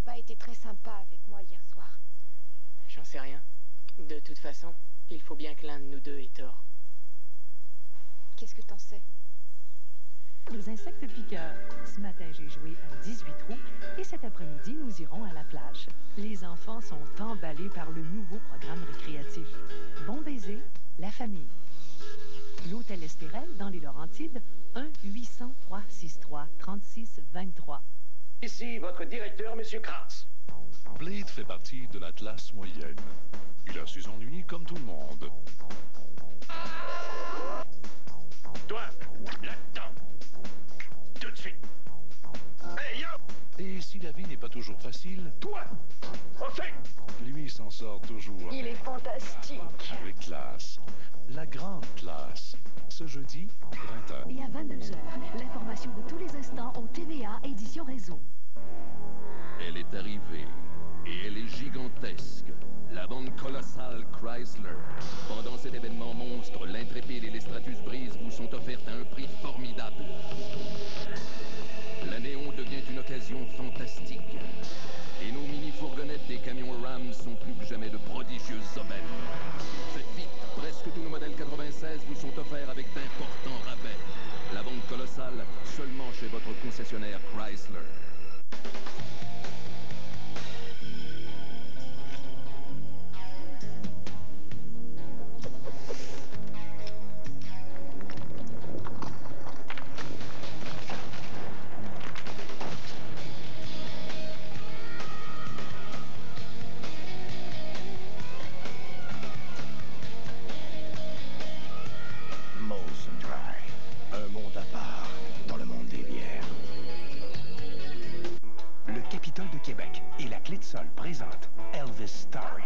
pas été très sympa avec moi hier soir. J'en sais rien. De toute façon, il faut bien que l'un de nous deux ait tort. Qu'est-ce que t'en sais? Les insectes piqueurs. Ce matin, j'ai joué à 18 trous et cet après-midi, nous irons à la plage. Les enfants sont emballés par le nouveau programme récréatif. Bon baiser, la famille. L'Hôtel Estérel dans les Laurentides, 1-800-363-3623. Ici votre directeur, M. Kratz. Blade fait partie de la classe moyenne. Il a ses ennuis comme tout le monde. Toi, là-dedans. Tout de suite. Hey, yo! Et si la vie n'est pas toujours facile, Toi, au fait! lui s'en sort toujours Il est fantastique. avec classe. La grande classe. Ce jeudi, 20h. Et à 22h, l'information de tous les instants au TVA Édition Réseau. Elle est arrivée, et elle est gigantesque. La bande colossale Chrysler. Pendant cet événement monstre, l'Intrépide et les Stratus Breeze vous sont offertes à un prix formidable. La Néon devient une occasion fantastique. Et nos mini-fourgonnettes et camions Ram sont plus que jamais de prodigieuses aubaines. Faites vite, presque tous nos modèles 96 vous sont offerts avec d'importants rabais. La bande colossale, seulement chez votre concessionnaire Chrysler. Molson Dry. Un monde à part dans le monde des bières. Le Capitole de Québec et la Clé de Sol présentent Elvis Story.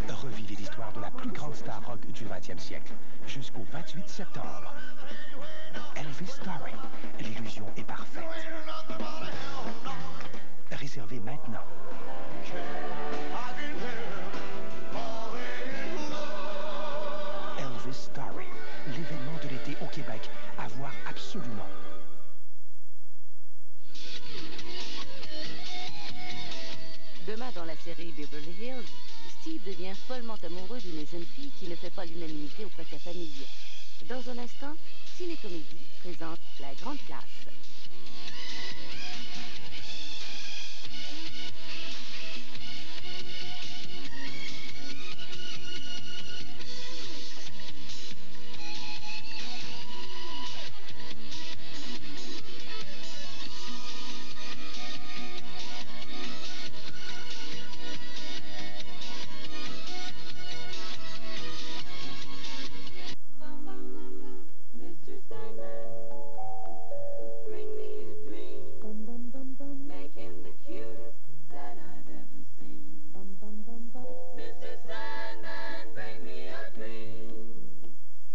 Revivez l'histoire de la plus grande star rock du 20e siècle jusqu'au 28 septembre. Elvis Story. L'illusion est parfaite. Réservez maintenant. Elvis Story. L'événement de l'été au Québec à voir absolument. Demain, dans la série Beverly Hills, Steve devient follement amoureux d'une jeune fille qui ne fait pas l'unanimité auprès de sa famille. Dans un instant, Ciné-Comédie présente La Grande Classe.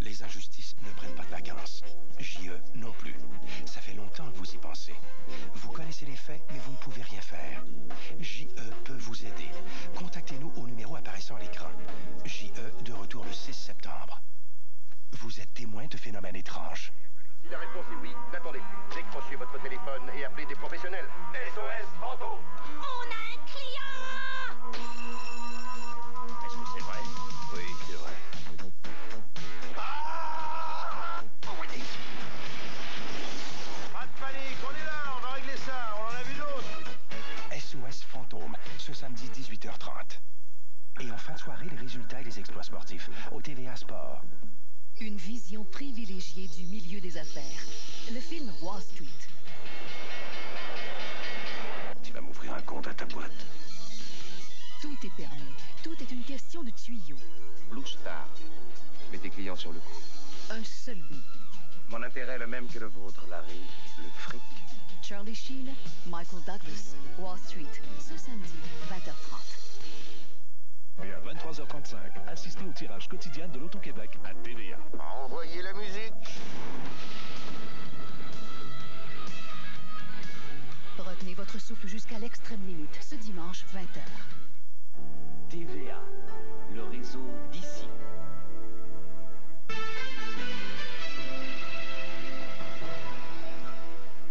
Les injustices ne prennent pas de vacances. JE non plus. Ça fait longtemps que vous y pensez. Vous connaissez les faits, mais vous ne pouvez rien faire. JE peut vous aider. Contactez-nous au numéro apparaissant à l'écran. JE de retour le 6 septembre. Vous êtes témoin de phénomènes étranges. Si la réponse est oui, n'attendez plus. Décrochez votre téléphone et appelez des professionnels. SOS Fantôme. On a un client! Est-ce que c'est vrai? Oui, c'est vrai. Ah! Pas de panique, on est là, on va régler ça, on en a vu d'autres. SOS Fantôme, ce samedi 18h30. Et en fin de soirée, les résultats et les exploits sportifs au TVA Sport. Une vision privilégiée du milieu des affaires. Le film Wall Street. Tu vas m'ouvrir un compte à ta boîte. Tout est permis. Tout est une question de tuyaux. Blue Star. Mets tes clients sur le coup. Un seul but. Mon intérêt est le même que le vôtre, Larry. Le fric. Charlie Sheen, Michael Douglas, Wall Street. Ce samedi, 20h30. Et à 23h35, assistez au tirage quotidien de l'Auto-Québec à TVA. Envoyez la musique. Retenez votre souffle jusqu'à l'extrême limite, ce dimanche, 20h. TVA, le réseau d'ici.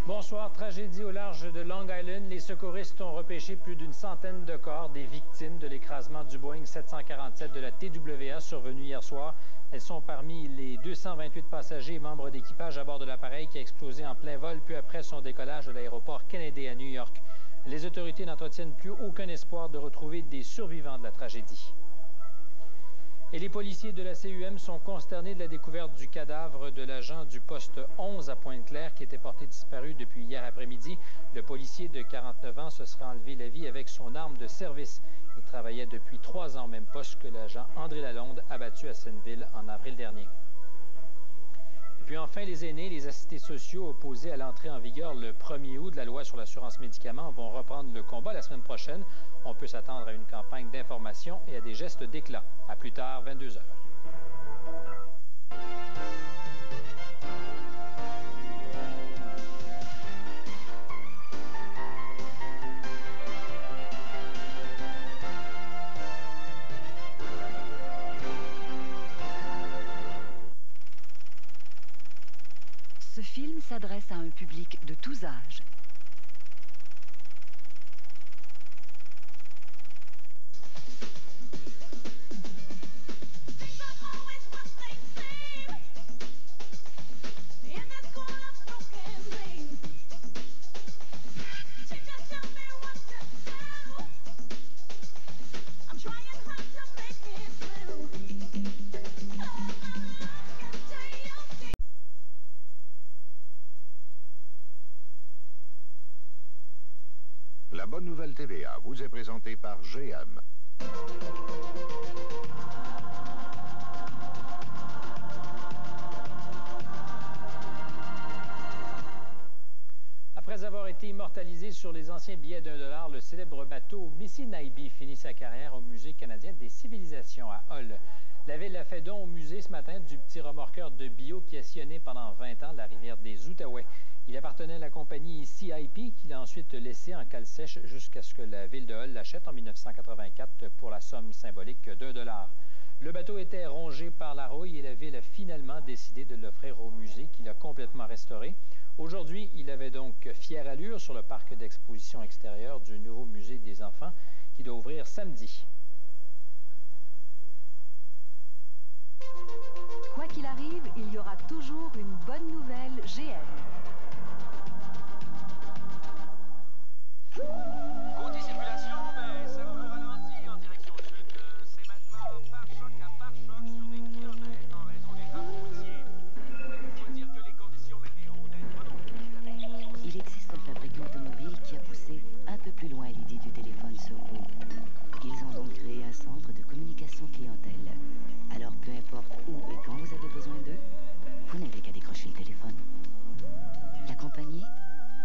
Bon, Bonsoir. Tragédie au large de Long Island. Les secouristes ont repêché plus d'une centaine de corps des victimes de l'écrasement du Boeing 747 de la TWA survenu hier soir. Elles sont parmi les 228 passagers et membres d'équipage à bord de l'appareil qui a explosé en plein vol peu après son décollage de l'aéroport Kennedy à New York. Les autorités n'entretiennent plus aucun espoir de retrouver des survivants de la tragédie. Et les policiers de la CUM sont consternés de la découverte du cadavre de l'agent du poste 11 à Pointe-Claire qui était porté disparu depuis hier après-midi. Le policier de 49 ans se serait enlevé la vie avec son arme de service. Il travaillait depuis 3 ans au même poste que l'agent André Lalonde, abattu à Senneville en avril dernier. Et puis enfin, les aînés, les assistés sociaux opposés à l'entrée en vigueur le 1er août de la loi sur l'assurance médicaments vont reprendre le combat la semaine prochaine. On peut s'attendre à une campagne d'information et à des gestes d'éclat. À plus tard, 22h. Ce film s'adresse à un public de tous âges. La bonne nouvelle TVA vous est présentée par GM. Après avoir été immortalisé sur les anciens billets d'$1, le célèbre bateau Missy Naibi finit sa carrière au Musée canadien des civilisations à Hull. La ville a fait don au musée ce matin du petit remorqueur de bio qui a sillonné pendant 20 ans la rivière des Outaouais. Il appartenait à la compagnie CIP qu'il a ensuite laissé en cale sèche jusqu'à ce que la ville de Hull l'achète en 1984 pour la somme symbolique d'$1. Le bateau était rongé par la rouille et la ville a finalement décidé de l'offrir au musée qui l'a complètement restauré. Aujourd'hui, il avait donc fière allure sur le parc d'exposition extérieur du nouveau musée des enfants qui doit ouvrir samedi. Quoi qu'il arrive, il y aura toujours une bonne nouvelle GM. Côté circulation, ça roule au ralenti en direction sud. C'est maintenant pare-choc à pare-choc sur des kilomètres en raison des travaux routiers. Il faut dire que les conditions météo n'aident pas non plus. Il existe un fabricant automobile qui a poussé un peu plus loin l'idée du téléphone sur roue. Ils ont donc créé un centre de communication clientèle. Alors peu importe où et quand vous avez besoin d'eux, vous n'avez qu'à décrocher le téléphone. La compagnie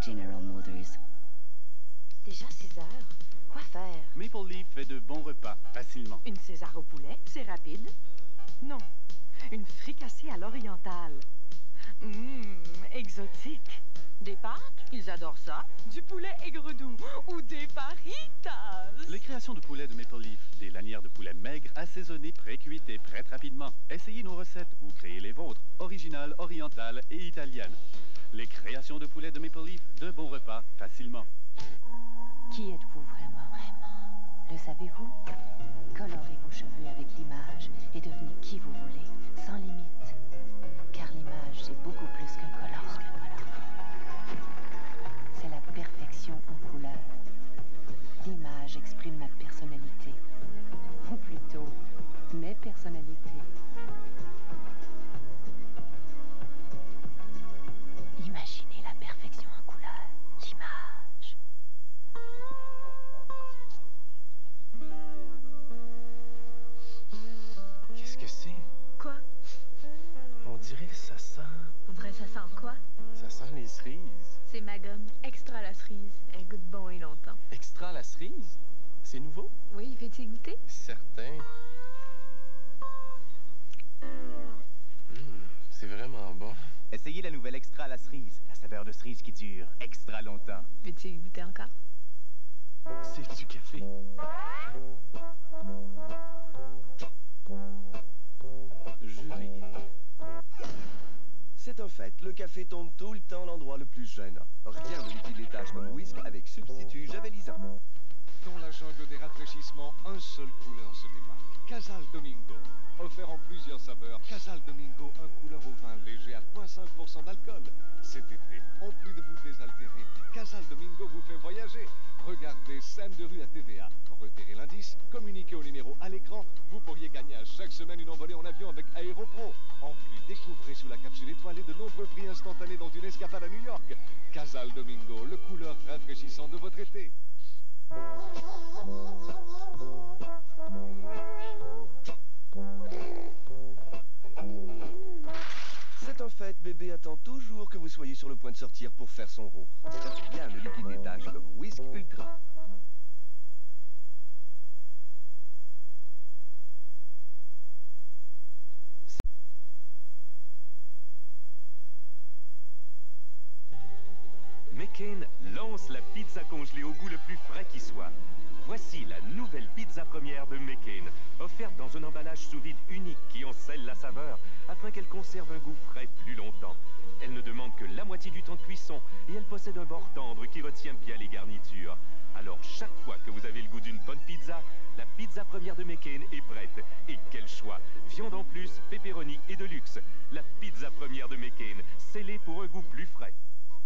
General Motors. Déjà 6 heures. Quoi faire? Maple Leaf fait de bons repas, facilement. Une César au poulet, c'est rapide. Non, une fricassée à l'orientale. Exotique. Des pâtes, ils adorent ça. Du poulet aigre-doux ou des fajitas. Les créations de poulet de Maple Leaf, des lanières de poulet maigres, assaisonnées, pré-cuites et prêtes rapidement. Essayez nos recettes ou créez les vôtres, originales, orientales et italiennes. Les créations de poulet de Maple Leaf, de bons repas, facilement. Qui êtes-vous vraiment? Le savez-vous? Colorez vos cheveux avec l'image et devenez qui vous voulez, sans limite. Car l'image, c'est beaucoup plus qu'un color. C'est la perfection en couleur. L'image exprime ma personnalité. Ou plutôt, mes personnalités. Imaginez la perfection en couleur. L'image. Qu'est-ce que c'est? Quoi? On dirait que ça sent... On dirait ça sent quoi? Ça sent les cerises. C'est ma gomme extra la cerise. Elle goûte bon et longtemps. Extra la cerise? C'est nouveau? Oui, fais-tu goûter? Certain. C'est vraiment bon. Essayez la nouvelle extra à la cerise. La saveur de cerise qui dure extra longtemps. Veux-tu y goûter encore? C'est du café. Juré. C'est un fait, le café tombe tout le temps à l'endroit le plus gênant. Rien ne liquide les taches comme Whisk avec substitut javelisant. Dans la jungle des rafraîchissements, un seul couleur se démarque. Casal Domingo. Offert en plusieurs saveurs, Casal Domingo, un couleur au vin léger à 0,5% d'alcool. Cet été, en plus de vous désaltérer, Casal Domingo vous fait voyager. Regardez scène de rue à TVA. Repérez l'indice, communiquez au numéro à l'écran. Vous pourriez gagner à chaque semaine une envolée en avion avec Aéropro. En plus, découvrez sous la capsule étoilée de nombreux prix instantanés dans une escapade à New York. Casal Domingo, le couleur rafraîchissant de votre été. C'est un fait, bébé attend toujours que vous soyez sur le point de sortir pour faire son roux. Rien ne liquide les taches comme Whisk Ultra. McCain lance la pizza congelée au goût le plus frais qui soit. Voici la nouvelle pizza première de McCain, offerte dans un emballage sous vide unique qui en scelle la saveur, afin qu'elle conserve un goût frais plus longtemps. Elle ne demande que la moitié du temps de cuisson et elle possède un bord tendre qui retient bien les garnitures. Alors chaque fois que vous avez le goût d'une bonne pizza, la pizza première de McCain est prête. Et quel choix! Viande en plus, pepperoni et de luxe. La pizza première de McCain, scellée pour un goût plus frais.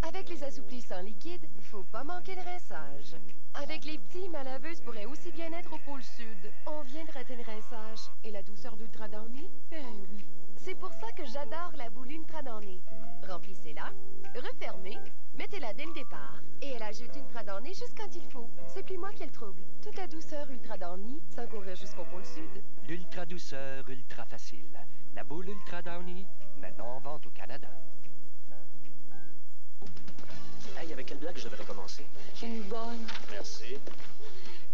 Avec les assouplissants liquides, faut pas manquer de rinçage. Avec les petits, ma laveuse pourrait aussi bien être au pôle sud. On vient de rater le rinçage. Et la douceur d'Ultra Downy? Ben oui. C'est pour ça que j'adore la boule Ultra Downy. Remplissez-la, refermez, mettez-la dès le départ, et elle ajoute Ultra Downy juste quand il faut. C'est plus moi qui ai le trouble. Toute la douceur Ultra Downy, sans courir jusqu'au pôle sud. L'ultra douceur, ultra facile. La boule Ultra Downy, maintenant en vente au Canada. Hey, avec quelle blague je devrais commencer? Une bonne. Merci.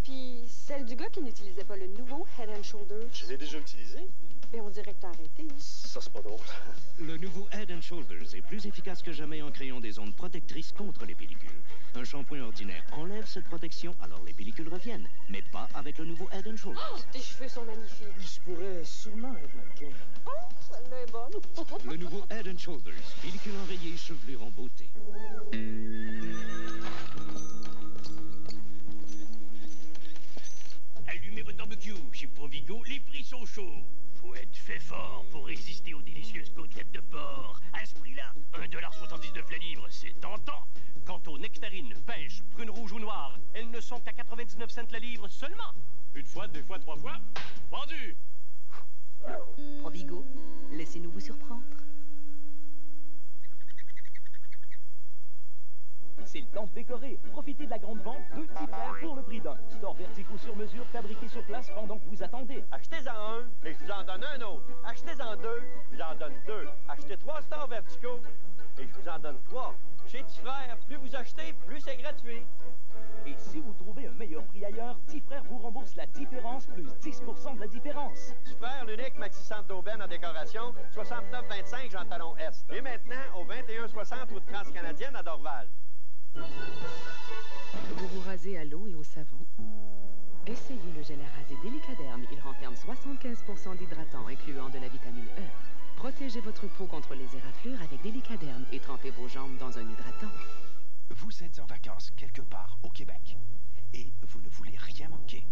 Puis celle du gars qui n'utilisait pas le nouveau Head & Shoulders. Je l'ai déjà utilisé. Mais on dirait que t'as arrêté. Ça, c'est pas drôle. Le nouveau Head & Shoulders est plus efficace que jamais en créant des ondes protectrices contre les pellicules. Un shampoing ordinaire enlève cette protection, alors les pellicules reviennent. Mais pas avec le nouveau Head & Shoulders. Oh, tes cheveux sont magnifiques. Je pourrais sûrement être mannequin. Oh, celle-là est bonne. Le nouveau Head & Shoulders, pellicule enrayée, chevelure en beauté. Allumez votre barbecue, chez Provigo, les prix sont chauds. Faut être fait fort pour résister aux délicieuses côtelettes de porc. À ce prix-là, 1,79$ la livre, c'est tentant. Quant aux nectarines, pêche, prunes rouges ou noires, elles ne sont qu'à 99 cents la livre seulement. Une fois, deux fois, trois fois, vendu. Provigo, laissez-nous vous surprendre. C'est le temps de décorer. Profitez de la grande vente, 2 petits frères pour le prix d'un. Store verticaux sur mesure, fabriqués sur place pendant que vous attendez. Achetez-en un et je vous en donne un autre. Achetez-en 2, je vous en donne 2. Achetez 3 stores verticaux et je vous en donne 3. Chez Petit Frère, plus vous achetez, plus c'est gratuit. Et si vous trouvez un meilleur prix ailleurs, Petit Frère vous rembourse la différence plus 10% de la différence. Petit Frère, l'unique maxi centre d'aubaine en décoration, 69,25 Jean Talon Est. Et maintenant, au 21,60 route transcanadienne à Dorval. Vous vous rasez à l'eau et au savon? Essayez le gel à raser Délicaderm. Il renferme 75% d'hydratants, incluant de la vitamine E. Protégez votre peau contre les éraflures avec Délicaderm et trempez vos jambes dans un hydratant. Vous êtes en vacances quelque part au Québec et vous ne voulez rien manquer.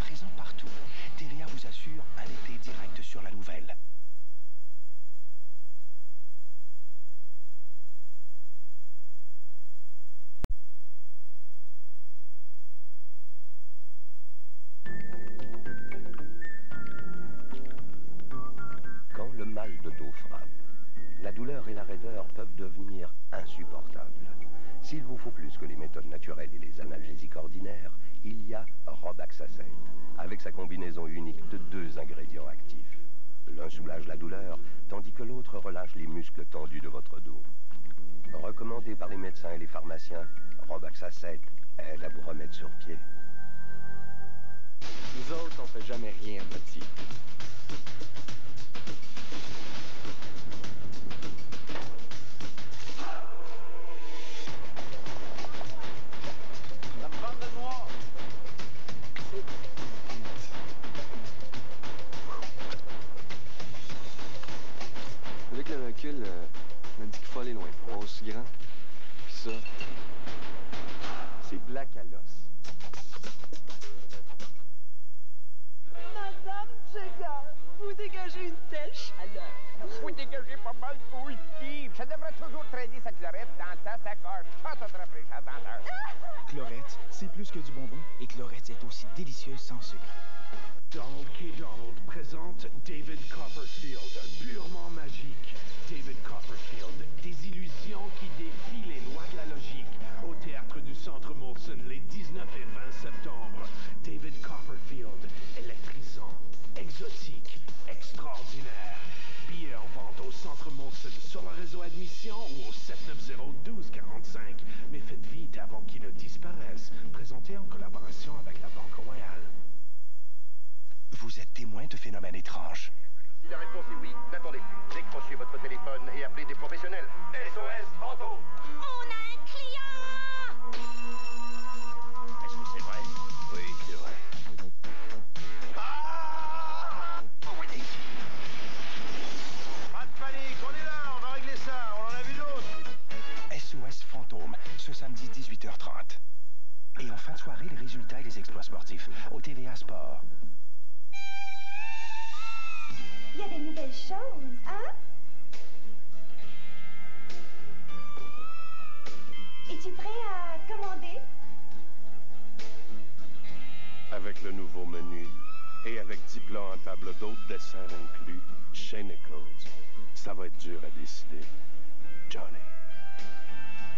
Présent partout, TVA vous assure un été direct sur la nouvelle. Quand le mal de dos frappe, la douleur et la raideur peuvent devenir insupportables. S'il vous faut plus que les méthodes naturelles et les analgésiques ordinaires, il y a Robaxacet, avec sa combinaison unique de 2 ingrédients actifs. L'un soulage la douleur, tandis que l'autre relâche les muscles tendus de votre dos. Recommandé par les médecins et les pharmaciens, Robaxacet aide à vous remettre sur pied. Nous autres, on fait jamais rien, petit. véhicule m'a dit qu'il faut aller loin pour voir aussi grand. Puis ça, c'est Black à l'os. Madame Jagger, vous dégagez une telle chaleur. Vous dégagez pas mal de bouille, Steve. Je devrais toujours traîner sa chlorette dans ta sacoche. Chante notre rafraîchisseur. Chlorette, c'est plus que du bonbon, et Chlorette est aussi délicieuse sans sucre. Donald K. Donald présente David Copperfield, purement magique. David Copperfield, des illusions qui défient les lois de la logique. Au théâtre du Centre Molson les 19 et 20 septembre. David Copperfield, électrisant, exotique, extraordinaire. Billets en vente au Centre Molson sur le réseau admission ou au 790-1245. Mais faites vite avant qu'il ne disparaisse. Présenté en collaboration avec la Banque Royale. Vous êtes témoin de phénomènes étranges. Si la réponse est oui, n'attendez plus. Décrochez votre téléphone et appelez des professionnels. SOS Fantôme! On a un client! Est-ce que c'est vrai? Oui, c'est vrai. Pas de panique, on est là, on va régler ça, on en a vu d'autres. SOS Fantôme, ce samedi 18h30. Et en fin de soirée, les résultats et les exploits sportifs au TVA Sport. Il y a des nouvelles choses, hein? Es-tu prêt à commander? Avec le nouveau menu et avec 10 plats en table d'hôte, dessert inclus, chez Nichols, ça va être dur à décider. Johnny.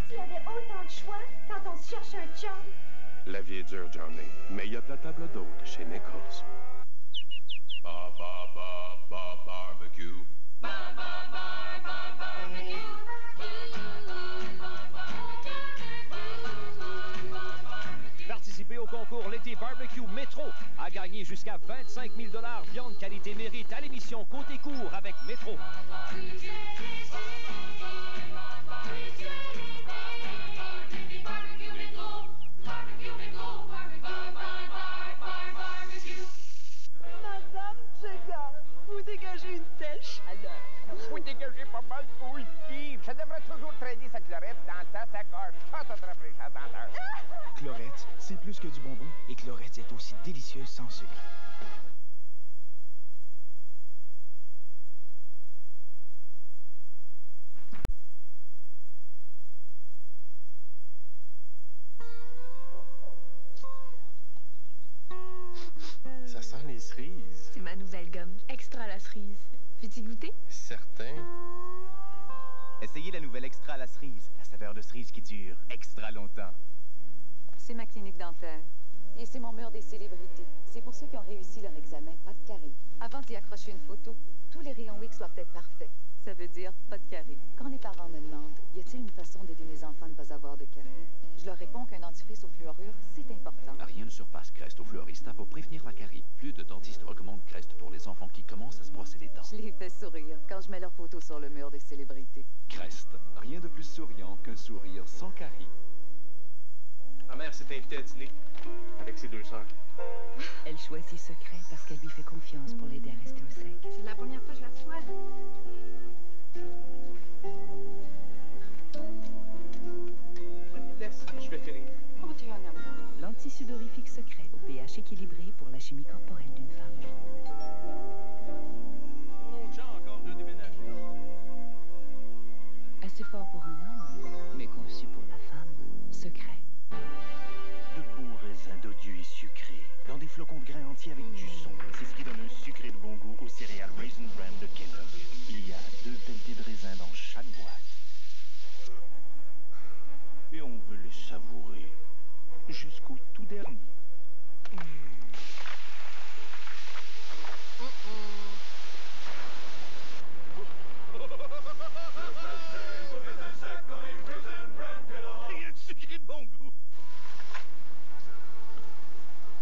S'il y avait autant de choix quand on se cherche un chum. La vie est dure, Johnny, mais il y a de la table d'hôte chez Nichols. Barbecue. Participez au concours L'été Barbecue Métro. À gagner jusqu'à 25 000 $ viande qualité mérite à l'émission Côté court avec Métro. Madame Jagger, vous dégagez une telle chaleur. Vous dégagez pas mal de bouille, Steve. Je devrais toujours traîner sa chlorette dans ta sacoche. Chante notre rafraîchisseur. Chlorette, c'est plus que du bonbon, et Chlorette est aussi délicieuse sans sucre. Ça sent les cerises. C'est ma nouvelle gomme, extra à la cerise. Veux-tu goûter? Certain. Essayez la nouvelle Extra à la cerise, la saveur de cerise qui dure extra longtemps. C'est ma clinique dentaire. Et c'est mon mur des célébrités. C'est pour ceux qui ont réussi leur examen, pas de carie. Avant d'y accrocher une photo, tous les rayons X doivent être parfaits. Ça veut dire pas de carie. Quand les parents me demandent, y a-t-il une façon d'aider mes enfants à ne pas avoir de carie, je leur réponds qu'un dentifrice au fluorure, c'est important. Rien ne surpasse Crest au Fluorista pour prévenir la carie. Plus de dentistes recommandent Crest pour les enfants qui commencent à se brosser les dents. Je les fais sourire quand je mets leurs photos sur le mur des célébrités. Crest, rien de plus souriant qu'un sourire sans carie. Ma mère s'est invitée à dîner avec ses deux sœurs. Elle choisit Secret parce qu'elle lui fait confiance pour l'aider à rester au sec. C'est la première fois que je la reçois. Laisse, je vais finir. Oh, t'es un amour. L'antisudorifique Secret au pH équilibré pour la chimie corporelle d'une femme. Mon oncle Jean encore de déménager. Assez fort pour un homme, mais conçu pour la femme. Secret. De beaux raisins d'odieux et sucrés, dans des flocons de grains entiers avec du son. C'est ce qui donne un sucré de bon goût aux céréales Raisin Bran de Kellogg. Il y a 2 pelletés de raisin dans chaque boîte. Et on veut les savourer jusqu'au tout dernier. Rien de sucré de bon goût.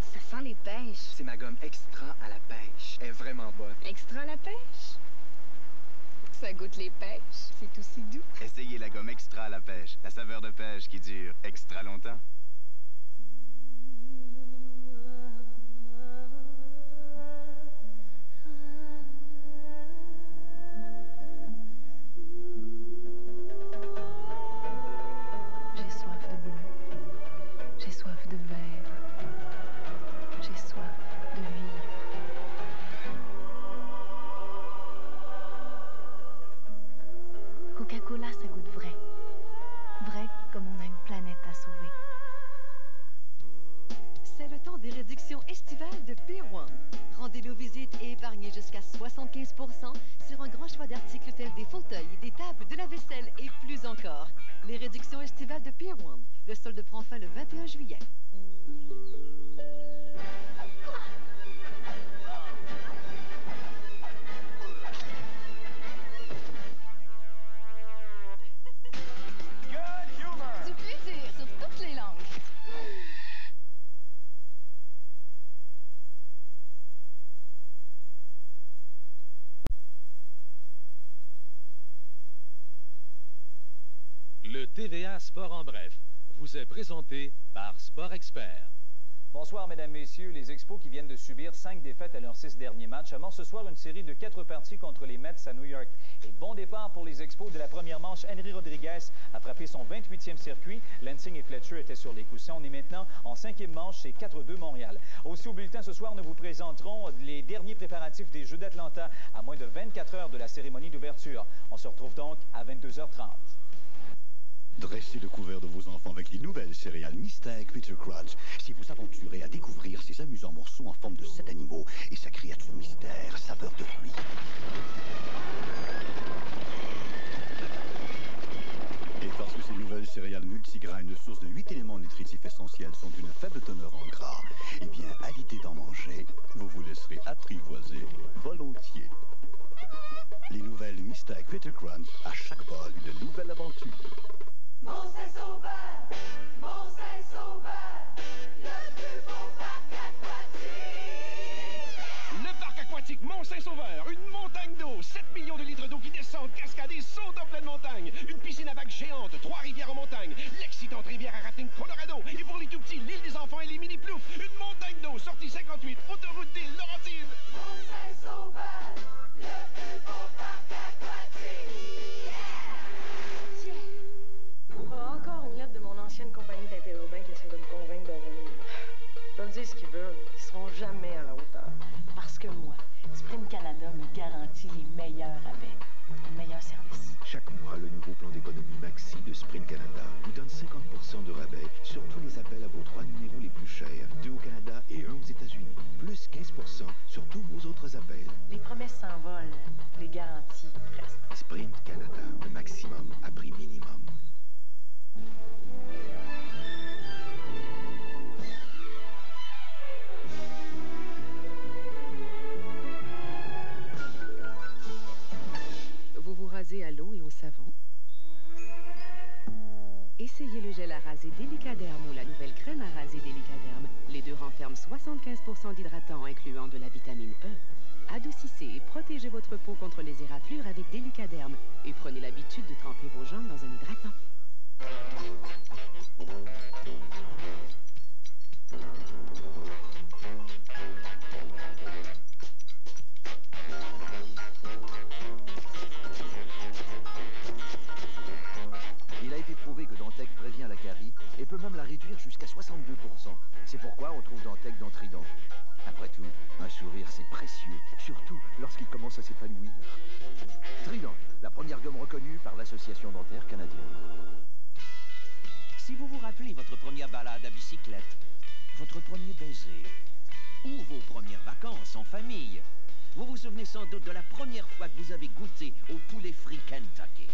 Ça sent les pêches. C'est ma gomme extra à la pêche. Elle est vraiment bonne. Extra à la pêche? Ça goûte les pêches. C'est aussi doux. Essayez la gomme extra à la pêche, la saveur de pêche qui dure extra longtemps. Épargnez jusqu'à 75% sur un grand choix d'articles tels des fauteuils, des tables, de la vaisselle et plus encore. Les réductions estivales de Pier One. Le solde prend fin le 21 juillet. Du plaisir sur toutes les langues. Le TVA Sport en bref vous est présenté par Sport Expert. Bonsoir, mesdames, messieurs. Les Expos qui viennent de subir 5 défaites à leurs 6 derniers matchs amorcent ce soir une série de 4 parties contre les Mets à New York. Et bon départ pour les Expos de la première manche. Henry Rodriguez a frappé son 28e circuit. Lansing et Fletcher étaient sur les coussins. On est maintenant en 5e manche, c'est 4-2 Montréal. Aussi au bulletin ce soir, nous vous présenterons les derniers préparatifs des Jeux d'Atlanta à moins de 24 heures de la cérémonie d'ouverture. On se retrouve donc à 22h30. Dressez le couvert de vos enfants avec les nouvelles céréales Mystère Critter Crunch. Si vous aventurez à découvrir ces amusants morceaux en forme de 7 animaux et sa créature mystère, saveur de fruits. Et parce que ces nouvelles céréales multigraines, source de 8 éléments nutritifs essentiels, sont d'une faible teneur en gras, eh bien, à l'idée d'en manger, vous vous laisserez apprivoiser volontiers. Les nouvelles Mystère Critter Crunch, à chaque bol, une nouvelle aventure. Mont-Saint-Sauveur, Mont-Saint-Sauveur, le plus beau parc aquatique. Le parc aquatique Mont-Saint-Sauveur, une montagne d'eau, 7 millions de litres d'eau qui descendent, cascadés, sautent en pleine montagne, une piscine à vagues géantes, 3 rivières en montagne, l'excitante rivière à rafting Colorado, et pour les tout-petits, l'île des enfants et les mini-ploufs, une montagne d'eau, sortie 58, autoroute des Laurentides. Mont-Saint-Sauveur, le plus beau parc aquatique. Encore une lettre de mon ancienne compagnie d'interurbain qui essaie de me convaincre de revenir. Je peux me dire ce qu'ils veulent, ils seront jamais à la hauteur. Parce que moi, Sprint Canada me garantit les meilleurs rabais, le meilleur service. Chaque mois, le nouveau plan d'économie Maxi de Sprint Canada vous donne 50% de rabais sur tous les appels à vos 3 numéros les plus chers, 2 au Canada et 1 aux États-Unis, plus 15% sur tous vos autres appels. Les promesses s'envolent, les garanties restent. Sprint Canada, le maximum à prix minimum. Vous vous rasez à l'eau et au savon. Essayez le gel à raser Délicaderme ou la nouvelle crème à raser Délicaderme. Les deux renferment 75% d'hydratants, incluant de la vitamine E. Adoucissez et protégez votre peau contre les éraflures avec Délicaderme et prenez l'habitude de tremper vos jambes dans un hydratant. Il a été prouvé que Dantec prévient la carie et peut même la réduire jusqu'à 62%. C'est pourquoi on trouve Dantec dans Trident. Après tout, un sourire c'est précieux, surtout lorsqu'il commence à s'épanouir. Trident, la première gomme reconnue par l'Association dentaire canadienne. Si vous vous rappelez votre première balade à bicyclette, votre premier baiser, ou vos premières vacances en famille, vous vous souvenez sans doute de la première fois que vous avez goûté au poulet frit Kentucky.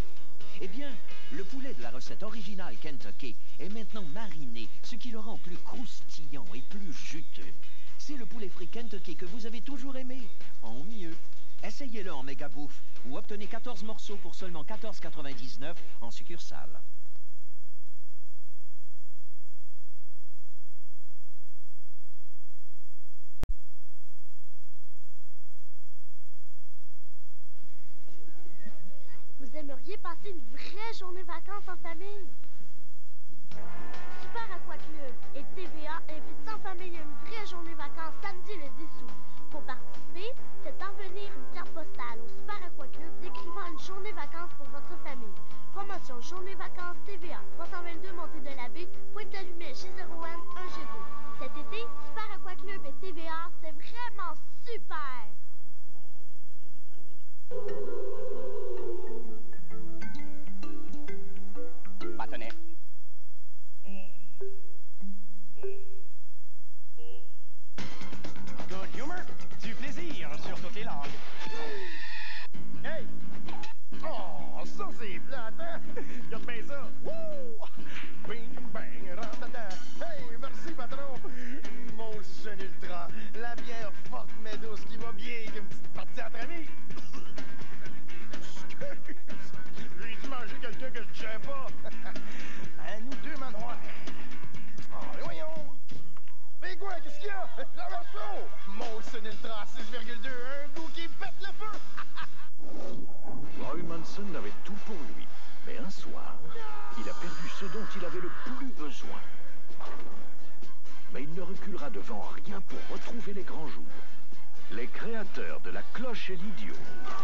Eh bien, le poulet de la recette originale Kentucky est maintenant mariné, ce qui le rend plus croustillant et plus juteux. C'est le poulet frit Kentucky que vous avez toujours aimé, en mieux. Essayez-le en méga bouffe ou obtenez 14 morceaux pour seulement 14,99 en succursale. Vous aimeriez passer une vraie journée vacances en famille? Super Aqua Club et TVA invitent sans famille à une vraie journée vacances samedi le 10 août. Pour participer, faites parvenir une carte postale au Super Aqua Club décrivant une journée vacances pour votre famille. Promotion journée vacances TVA, 322 Montée de l'Abbé, Pointe-Calumet chez 0N 1G2. Cet été, Super Aqua Club et TVA, c'est vraiment super! Bâtonnet. Good humor, du plaisir sur toutes les langues. ami. J'ai dû manger quelqu'un que je sais pas. À nous deux, manoirs. Oh, mais voyons. Mais quoi, qu'est-ce qu'il y a? J'avais chaud. Molson Ultra 6,2, un goût qui pète le feu. Roy Manson avait tout pour lui. Mais un soir, il a perdu ce dont il avait le plus besoin. Mais il ne reculera devant rien pour retrouver les grands jours. Les créateurs de La Cloche et l'Idiot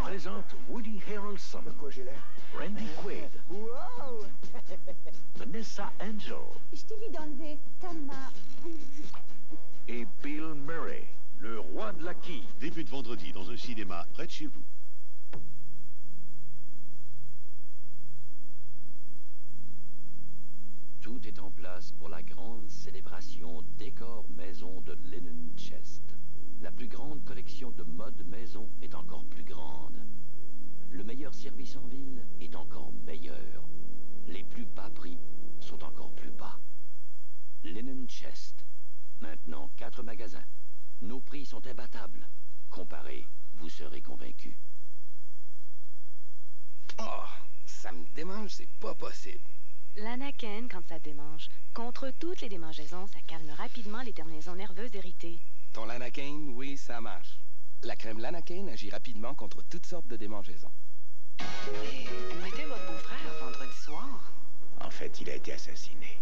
présentent Woody Harrelson, Randy Quaid, Vanessa Angel Je t'ai vu d'enlever ta main. et Bill Murray, le roi de la quille. Débute vendredi dans un cinéma près de chez vous. Tout est en place pour la grande célébration décor maison de Linen Chest. La plus grande collection de mode maison est encore plus grande. Le meilleur service en ville est encore meilleur. Les plus bas prix sont encore plus bas. Linen Chest. Maintenant 4 magasins. Nos prix sont imbattables. Comparez, vous serez convaincus. Oh, ça me démange, c'est pas possible. L'Anaken, quand ça démange. Contre toutes les démangeaisons, ça calme rapidement les terminaisons nerveuses irritées. Ton Lanaken, oui, ça marche. La crème Lanaken agit rapidement contre toutes sortes de démangeaisons. Mais où était votre beau-frère vendredi soir? En fait, il a été assassiné.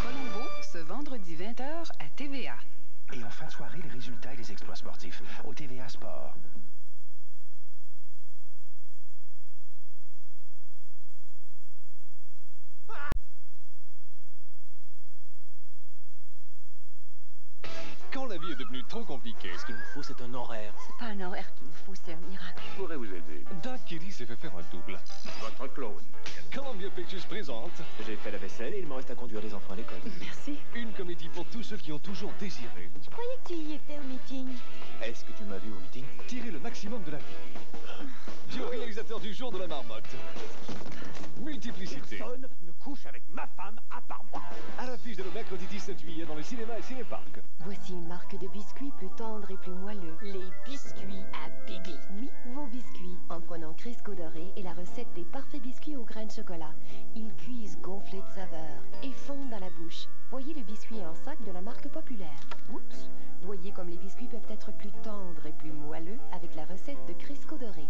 Colombo, ce vendredi 20h à TVA. Et en fin de soirée, les résultats et les exploits sportifs au TVA Sport. Quand la vie est devenue trop compliquée, ce qu'il nous faut, c'est un horaire. C'est pas un horaire qu'il nous faut, c'est un miracle. Je pourrais vous aider. Doug Kelly s'est fait faire un double. Votre clone. Columbia Pictures présente. J'ai fait la vaisselle et il me reste à conduire les enfants à l'école. Merci. Une comédie pour tous ceux qui ont toujours désiré. Je croyais que tu y étais au meeting. Est-ce que tu m'as vu au meeting? Tirer le maximum de la vie. Du réalisateur du jour de la marmotte. Multiplicité. Personne ne couche avec ma femme à part moi. À l'affiche de le mercredi 17 juillet dans les cinémas et cinéparcs. Voici une marque de biscuits plus tendres et plus moelleux. Les biscuits à Bibi. Oui, vos biscuits. En prenant Crisco doré et la recette des parfaits biscuits au grain de chocolat. Ils cuisent gonflés de saveur et fondent dans la bouche. Voyez le biscuit en sac de la marque populaire. Oups! Voyez comme les biscuits peuvent être plus tendres et plus moelleux avec la recette de Crisco doré.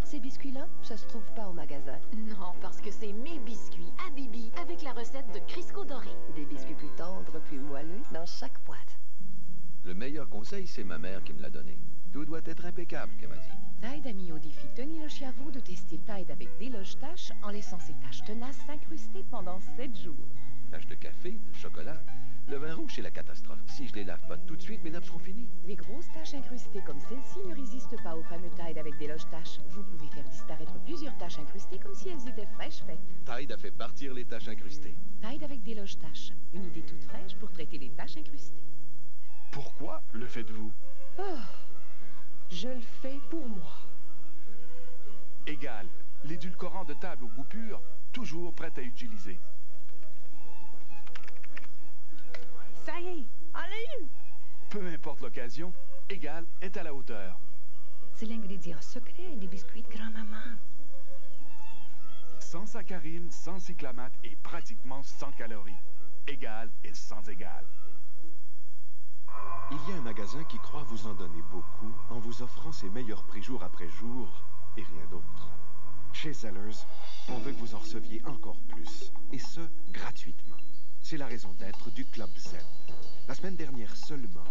Ces biscuits-là, ça se trouve pas au magasin. Non, parce que c'est mes biscuits à Bibi avec la recette de Crisco doré. Des biscuits plus tendres, plus moelleux dans chaque boîte. Le meilleur conseil, c'est ma mère qui me l'a donné. Tout doit être impeccable, qu'elle m'a dit. Tide a mis au défi Tony Le Chiavo de tester Tide avec des loges-taches en laissant ses taches tenaces s'incruster pendant 7 jours. Taches de café, de chocolat. Le vin rouge, c'est la catastrophe. Si je les lave pas tout de suite, mes nappes seront finies. Les grosses taches incrustées comme celle-ci ne résistent pas au fameux Tide avec des loges-taches. Vous pouvez faire disparaître plusieurs taches incrustées comme si elles étaient fraîches faites. Tide a fait partir les taches incrustées. Tide avec des loges-taches. Une idée toute fraîche pour traiter les taches incrustées. Pourquoi le faites-vous? Oh, je le fais pour moi. Égal, l'édulcorant de table au goût pur, toujours prêt à utiliser. Ça y est, allez! Peu importe l'occasion, Égal est à la hauteur. C'est l'ingrédient secret des biscuits de grand-maman. Sans saccharine, sans cyclamate et pratiquement sans calories. Égal est sans égal. Il y a un magasin qui croit vous en donner beaucoup en vous offrant ses meilleurs prix jour après jour et rien d'autre. Chez Zellers, on veut que vous en receviez encore plus, et ce, gratuitement. C'est la raison d'être du Club Z. La semaine dernière seulement,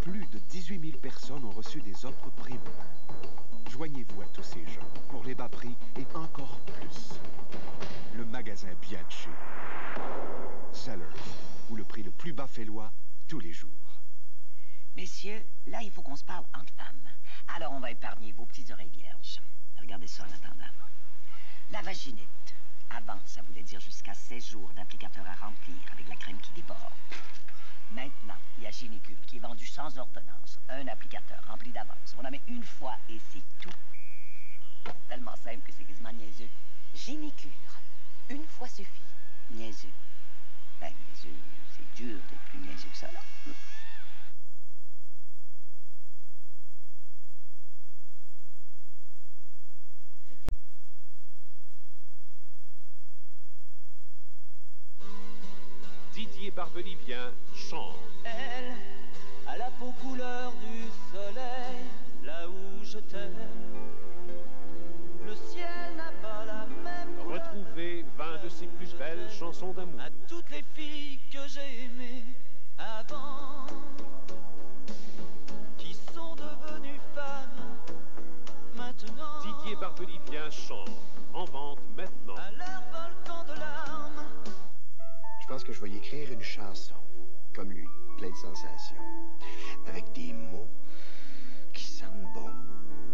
plus de 18 000 personnes ont reçu des offres premium. Joignez-vous à tous ces gens pour les bas prix et encore plus. Le magasin bien de chez Zellers, où le prix le plus bas fait loi tous les jours. Messieurs, là, il faut qu'on se parle entre femmes. Alors, on va épargner vos petites oreilles vierges. Regardez ça en attendant. La vaginite. Avant, ça voulait dire jusqu'à 16 jours d'applicateur à remplir avec la crème qui déborde. Maintenant, il y a Génicure qui est vendu sans ordonnance. Un applicateur rempli d'avance. On en met une fois et c'est tout. Tellement simple que c'est quasiment niaiseux. Génicure. Une fois suffit. Niaiseux. Ben, niaiseux, c'est dur d'être plus niaiseux que ça, là. Didier Barbelivien chante. Elle a la peau couleur du soleil, là où je t'aime. Le ciel n'a pas la même couleur. Retrouvez 20 de ses plus belles chansons d'amour. À toutes les filles que j'ai aimées avant, qui sont devenues femmes maintenant. Didier Barbelivien chante. En vente maintenant. À leur volcan de larmes. Je pense que je vais y écrire une chanson, comme lui, plein de sensations, avec des mots qui sentent bon,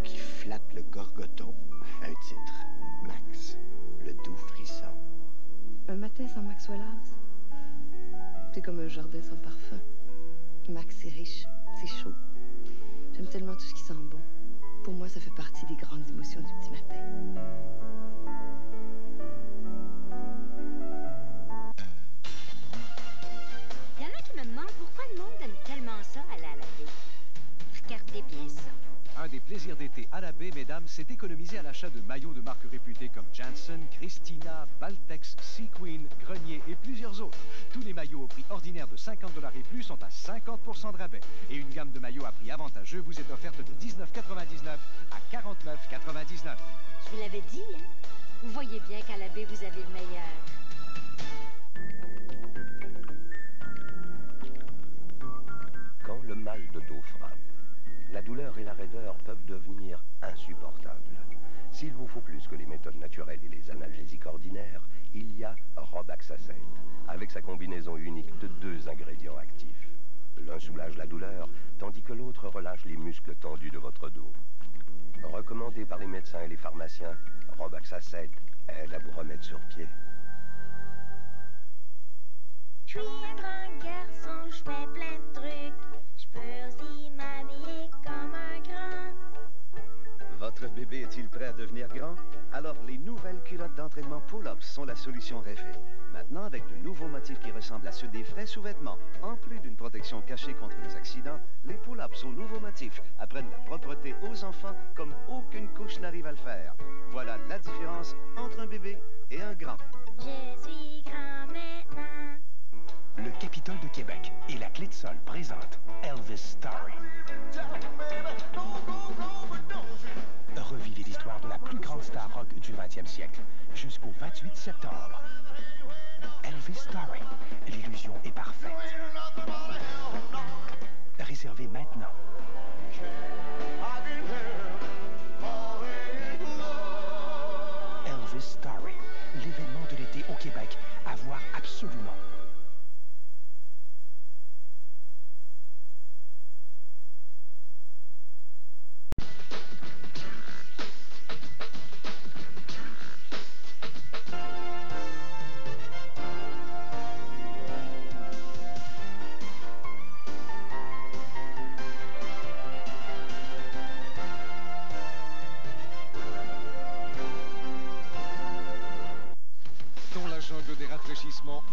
qui flattent le gorgoton. Un titre, Max, le doux frisson. Un matin sans Max Wallace, c'est comme un jardin sans parfum. Max, c'est riche, c'est chaud. J'aime tellement tout ce qui sent bon. Pour moi, ça fait partie des grandes émotions du petit matin. Il y en a qui me demandent pourquoi le monde aime tellement ça aller à la baie. Regardez bien ça. Un des plaisirs d'été à la baie, mesdames, c'est d'économiser à l'achat de maillots de marques réputées comme Janssen, Christina, Baltex, Sea Queen, Grenier et plusieurs autres. Tous les maillots au prix ordinaire de 50$ et plus sont à 50% de rabais. Et une gamme de maillots à prix avantageux vous est offerte de 19,99$ à 49,99$. Je vous l'avais dit, hein? Vous voyez bien qu'à la baie, vous avez le meilleur. Quand le mal de dos frappe, la douleur et la raideur peuvent devenir insupportables. S'il vous faut plus que les méthodes naturelles et les analgésiques ordinaires, il y a Robaxacet, avec sa combinaison unique de 2 ingrédients actifs. L'un soulage la douleur, tandis que l'autre relâche les muscles tendus de votre dos. Recommandé par les médecins et les pharmaciens, Robaxacet aide à vous remettre sur pied. Je suis un grand garçon, je fais plein de trucs. Je peux aussi m'habiller comme un grand. Votre bébé est-il prêt à devenir grand? Alors, les nouvelles culottes d'entraînement Pull-Ups sont la solution rêvée. Maintenant, avec de nouveaux motifs qui ressemblent à ceux des vrais sous-vêtements, en plus d'une protection cachée contre les accidents, les Pull-Ups aux nouveaux motifs apprennent la propreté aux enfants comme aucune couche n'arrive à le faire. Voilà la différence entre un bébé et un grand. Je suis grand maintenant. Le Capitole de Québec et la Clé de Sol présentent Elvis Story. Revivez l'histoire de la plus grande star rock du 20e siècle jusqu'au 28 septembre. Elvis Story, l'illusion est parfaite. Réservez maintenant. Elvis Story, l'événement de l'été au Québec à voir absolument.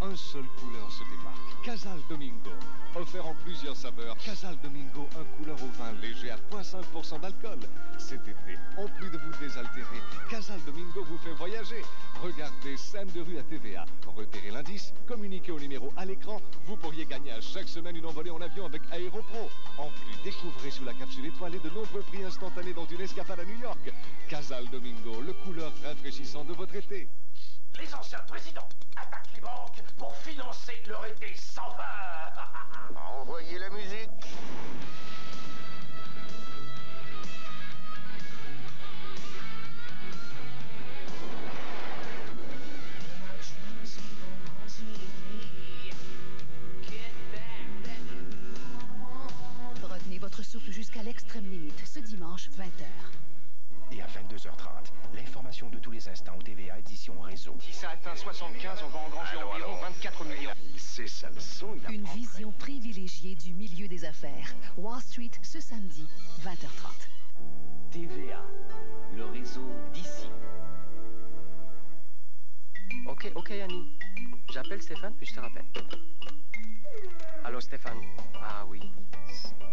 Un seul couleur se démarque. Casal Domingo. Offert en plusieurs saveurs, Casal Domingo, un couleur au vin léger à 0,5% d'alcool. Cet été, en plus de vous désaltérer, Casal Domingo vous fait voyager. Regardez scène de rue à TVA. Repérez l'indice, communiquez au numéro à l'écran. Vous pourriez gagner à chaque semaine une envolée en avion avec Aéropro. En plus, découvrez sous la capsule étoilée de nombreux prix instantanés dans une escapade à New York. Casal Domingo, le couleur rafraîchissant de votre été. Les anciens présidents attaquent les banques pour financer leur été sans fin. Envoyez la musique. Retenez votre souffle jusqu'à l'extrême limite, ce dimanche, 20h. Et à 22h30, l'information de tous les instants au TVA édition réseau. Si ça atteint 75, on va engranger environ 24 millions. Il sait sa leçon, il Une apprend. vision privilégiée du milieu des affaires. Wall Street ce samedi, 20h30. TVA, le réseau d'ici. Ok, Annie. J'appelle Stéphane, puis je te rappelle. Allô, Stéphane. Ah oui,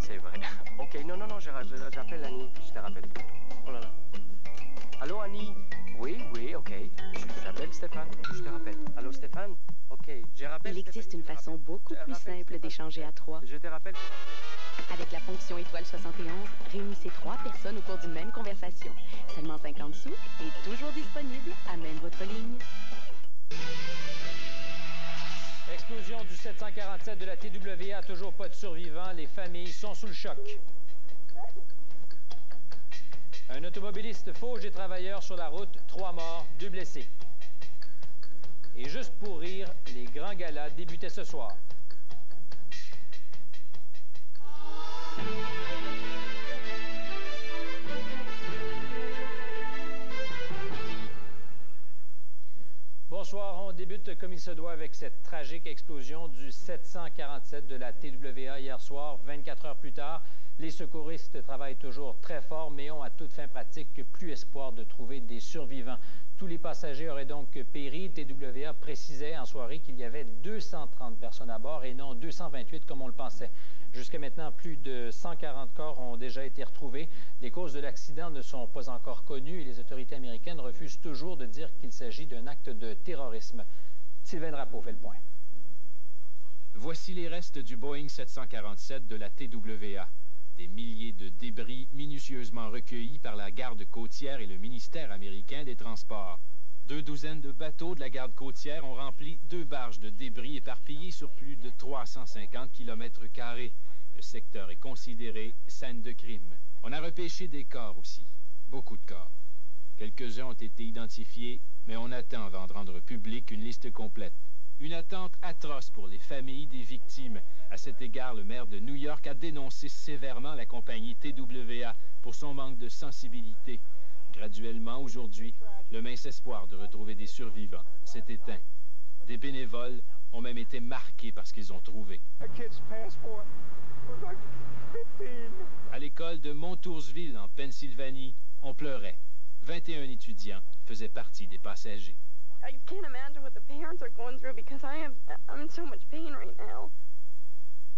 c'est vrai. Ok, non, j'appelle Annie, puis je te rappelle. Oh là là. Allô, Annie. Oui, ok. J'appelle Stéphane, puis je te rappelle. Allô, Stéphane. Ok, je rappelle. Il existe une façon beaucoup plus simple d'échanger à trois. Je te rappelle pour rappeler. Avec la fonction étoile 71, réunissez 3 personnes au cours d'une même conversation. Seulement 50 sous et toujours disponible à même votre ligne. Explosion du 747 de la TWA, toujours pas de survivants. Les familles sont sous le choc. Un automobiliste fauche des travailleurs sur la route, 3 morts, 2 blessés. Et juste pour rire, les grands galas débutaient ce soir. Bonsoir, on débute comme il se doit avec cette tragique explosion du 747 de la TWA hier soir. 24 heures plus tard, les secouristes travaillent toujours très fort, mais ont à toute fin pratique plus espoir de trouver des survivants. Tous les passagers auraient donc péri. TWA précisait en soirée qu'il y avait 230 personnes à bord et non 228 comme on le pensait. Jusqu'à maintenant, plus de 140 corps ont déjà été retrouvés. Les causes de l'accident ne sont pas encore connues et les autorités américaines refusent toujours de dire qu'il s'agit d'un acte de terrorisme. Sylvain Drapeau fait le point. Voici les restes du Boeing 747 de la TWA. Des milliers de débris minutieusement recueillis par la garde côtière et le ministère américain des Transports. 2 douzaines de bateaux de la garde côtière ont rempli 2 barges de débris éparpillées sur plus de 350 km². Le secteur est considéré scène de crime. On a repêché des corps aussi, beaucoup de corps. Quelques-uns ont été identifiés, mais on attend avant de rendre publique une liste complète. Une attente atroce pour les familles des victimes. À cet égard, le maire de New York a dénoncé sévèrement la compagnie TWA pour son manque de sensibilité. Graduellement, aujourd'hui, le mince espoir de retrouver des survivants s'est éteint. Des bénévoles ont même été marqués par ce qu'ils ont trouvé. À l'école de Montoursville, en Pennsylvanie, on pleurait. 21 étudiants faisaient partie des passagers. I can't imagine what the parents are going through because I'm in so much pain right now.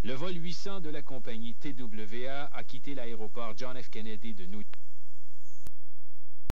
Le vol 800 de la compagnie TWA a quitté l'aéroport John F. Kennedy de New York.